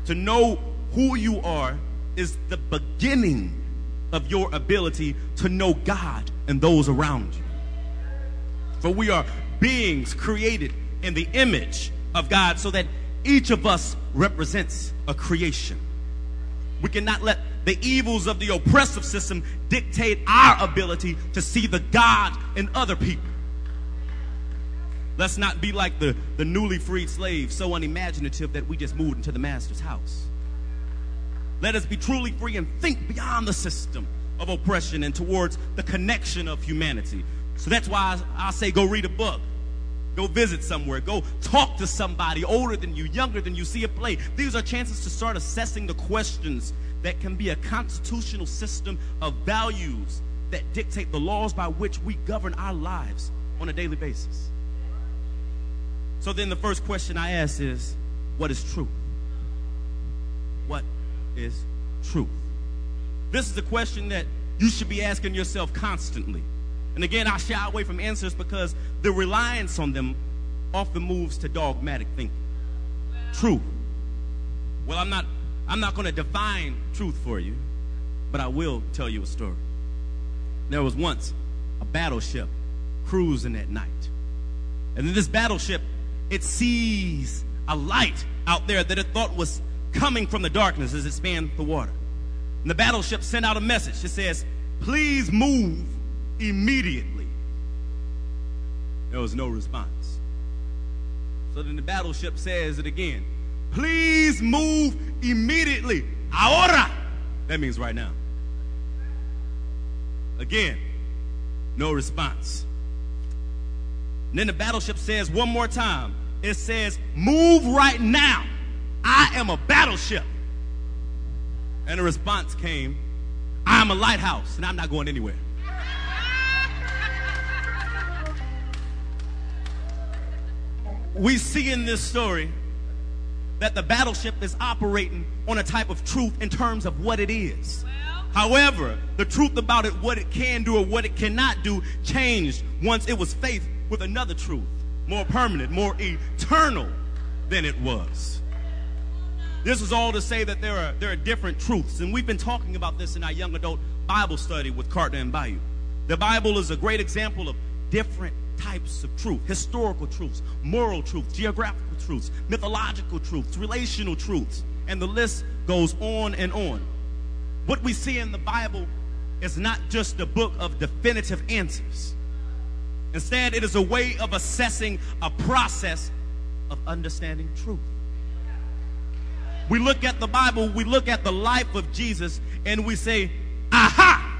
To know who you are is the beginning of your ability to know God and those around you. For we are beings created in the image of God, so that each of us represents a creation. We cannot let the evils of the oppressive system dictate our ability to see the God in other people. Let's not be like the newly freed slaves, so unimaginative that we just moved into the master's house. Let us be truly free and think beyond the system of oppression and towards the connection of humanity. So that's why I say go read a book. Go visit somewhere. Go talk to somebody older than you, younger than you, see a play. These are chances to start assessing the questions that can be a constitutional system of values that dictate the laws by which we govern our lives on a daily basis. So then the first question I ask is, what is truth? What is truth? This is a question that you should be asking yourself constantly. And again, I shy away from answers because the reliance on them often moves to dogmatic thinking. Truth. Well, I'm not going to define truth for you, but I will tell you a story. There was once a battleship cruising at night. And then this battleship, it sees a light out there that it thought was coming from the darkness as it spanned the water. And the battleship sent out a message. It says, "Please move immediately." There was no response. So then the battleship says it again. "Please move immediately. Ahora." That means right now. Again, no response. And then the battleship says one more time. It says, "Move right now. I am a battleship." And the response came, "I'm a lighthouse and I'm not going anywhere." We see in this story that the battleship is operating on a type of truth in terms of what it is. However, the truth about it, what it can do or what it cannot do, changed once it was faced with another truth, more permanent, more eternal than it was. This is all to say that there are different truths, and we've been talking about this in our young adult Bible study with Carter and Bayou. The Bible is a great example of different types of truth: historical truths, moral truths, geographical truths, mythological truths, relational truths, and the list goes on and on. What we see in the Bible is not just a book of definitive answers. Instead, it is a way of assessing a process of understanding truth. We look at the Bible, we look at the life of Jesus, and we say, aha,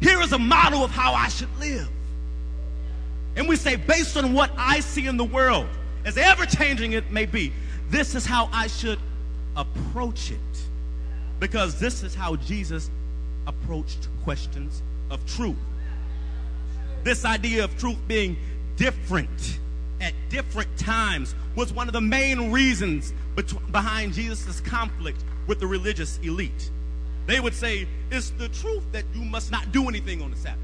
here is a model of how I should live. And we say, based on what I see in the world, as ever-changing it may be, this is how I should approach it. Because this is how Jesus approached questions of truth. This idea of truth being different at different times was one of the main reasons behind Jesus' conflict with the religious elite. They would say, it's the truth that you must not do anything on the Sabbath.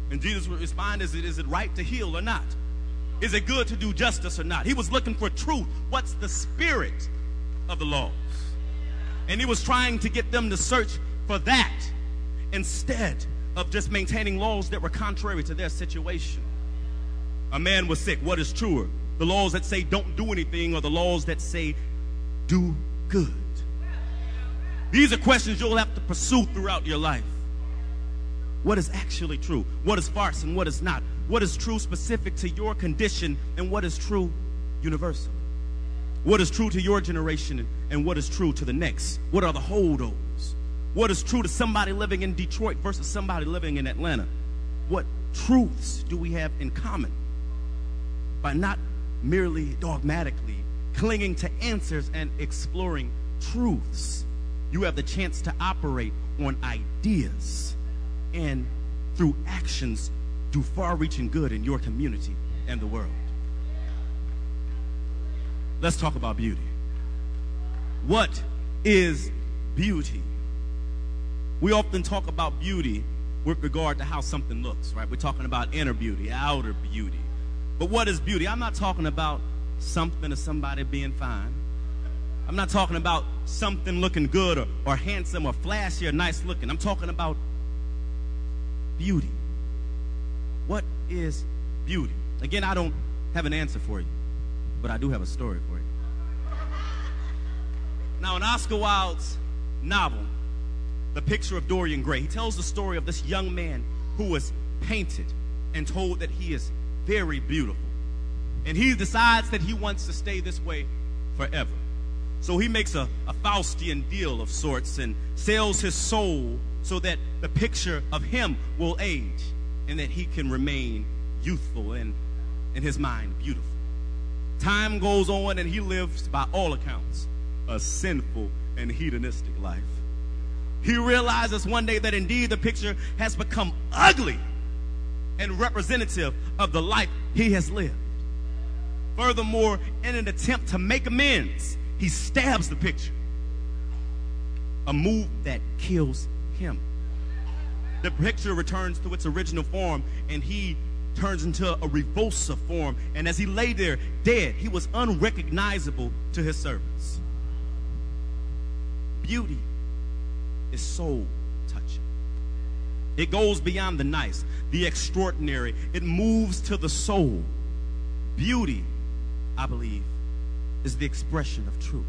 And Jesus would respond, is it right to heal or not? Is it good to do justice or not? He was looking for truth. What's the spirit of the laws? And he was trying to get them to search for that instead of just maintaining laws that were contrary to their situation. A man was sick. What is truer? The laws that say don't do anything or the laws that say do good? These are questions you'll have to pursue throughout your life. What is actually true? What is farce and what is not? What is true specific to your condition and what is true universally? What is true to your generation and what is true to the next? What are the holdovers? What is true to somebody living in Detroit versus somebody living in Atlanta? What truths do we have in common? By not merely dogmatically clinging to answers and exploring truths, you have the chance to operate on ideas and through actions do far-reaching good in your community and the world. Let's talk about beauty. What is beauty? We often talk about beauty with regard to how something looks, right? We're talking about inner beauty, outer beauty. But what is beauty? I'm not talking about something or somebody being fine. I'm not talking about something looking good or handsome or flashy or nice looking. I'm talking about beauty. What is beauty? Again, I don't have an answer for you, but I do have a story for you. Now, in Oscar Wilde's novel, The Picture of Dorian Gray, he tells the story of this young man who was painted and told that he is very beautiful. And he decides that he wants to stay this way forever. So he makes a Faustian deal of sorts and sells his soul so that the picture of him will age and that he can remain youthful and, in his mind, beautiful. Time goes on and he lives, by all accounts, a sinful and hedonistic life. He realizes one day that indeed the picture has become ugly and representative of the life he has lived. Furthermore, in an attempt to make amends, he stabs the picture, a move that kills him. The picture returns to its original form, and he turns into a revulsive form. And as he lay there dead, he was unrecognizable to his servants. Beauty is soul touching. It goes beyond the nice, the extraordinary. It moves to the soul. Beauty, I believe, is the expression of truth.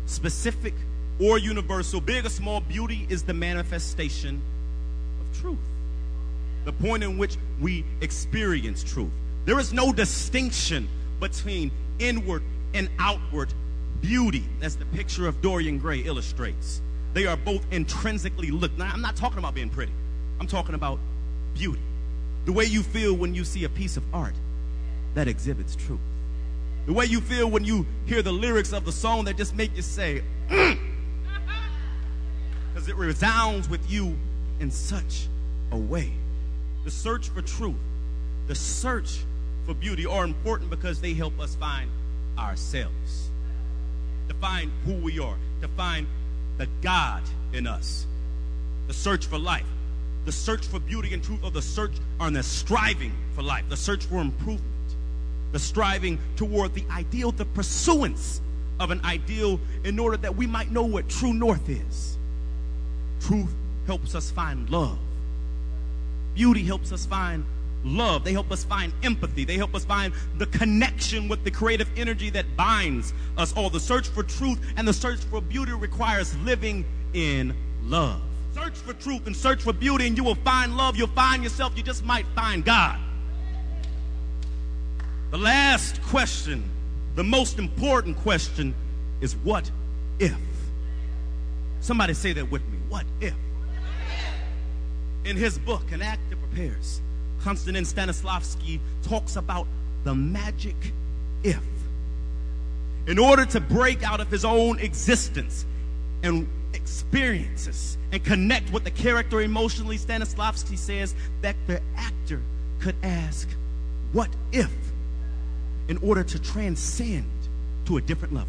Specific or universal, big or small, beauty is the manifestation of truth. The point in which we experience truth. There is no distinction between inward and outward beauty, as the picture of Dorian Gray illustrates. They are both intrinsically looked. Now, I'm not talking about being pretty. I'm talking about beauty. The way you feel when you see a piece of art that exhibits truth. The way you feel when you hear the lyrics of the song that just make you say, because it resounds with you in such a way. The search for truth, the search for beauty are important because they help us find ourselves, to find who we are, to find the God in us. The search for life, the search for beauty and truth, or the search on the striving for life, the search for improvement, the striving toward the ideal, the pursuance of an ideal in order that we might know what true north is. Truth helps us find love. Beauty helps us find love. They help us find empathy. They help us find the connection with the creative energy that binds us all. The search for truth and the search for beauty requires living in love. Search for truth and search for beauty and you will find love. You'll find yourself. You just might find God. The last question, the most important question, is what if? Somebody say that with me. What if? In his book, An Act That Prepares, Konstantin Stanislavski talks about the magic if. In order to break out of his own existence and experiences and connect with the character emotionally, Stanislavski says that the actor could ask, what if? In order to transcend to a different level.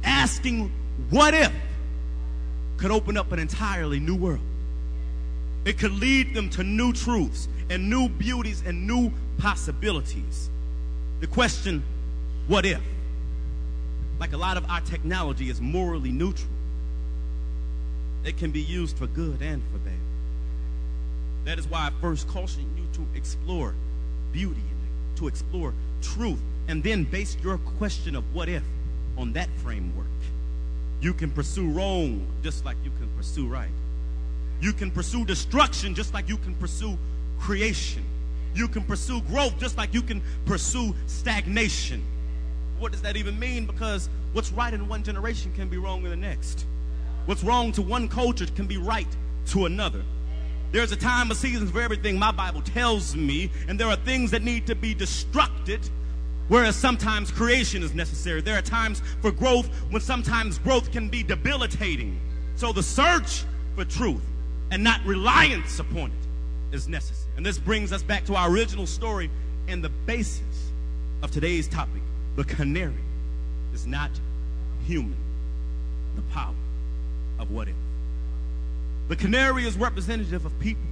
Asking what if could open up an entirely new world. It could lead them to new truths and new beauties and new possibilities. The question, what if? Like a lot of our technology is morally neutral. It can be used for good and for bad. That is why I first caution you to explore beauty, to explore truth, and then base your question of what if on that framework. You can pursue wrong just like you can pursue right. You can pursue destruction just like you can pursue creation. You can pursue growth just like you can pursue stagnation. What does that even mean? Because what's right in one generation can be wrong in the next. What's wrong to one culture can be right to another. There's a time, a season for everything, my Bible tells me, and there are things that need to be destructed, whereas sometimes creation is necessary. There are times for growth when sometimes growth can be debilitating. So the search for truth and not reliance upon it is necessary. And this brings us back to our original story and the basis of today's topic. The canary is not human. The power of what if. The canary is representative of people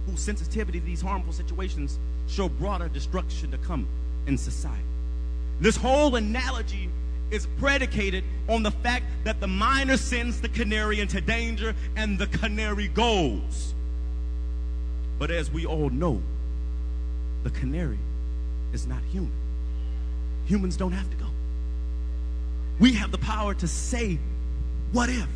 whose sensitivity to these harmful situations show broader destruction to come in society. This whole analogy is predicated on the fact that the miner sends the canary into danger and the canary goes. But as we all know, the canary is not human. Humans don't have to go. We have the power to say, what if?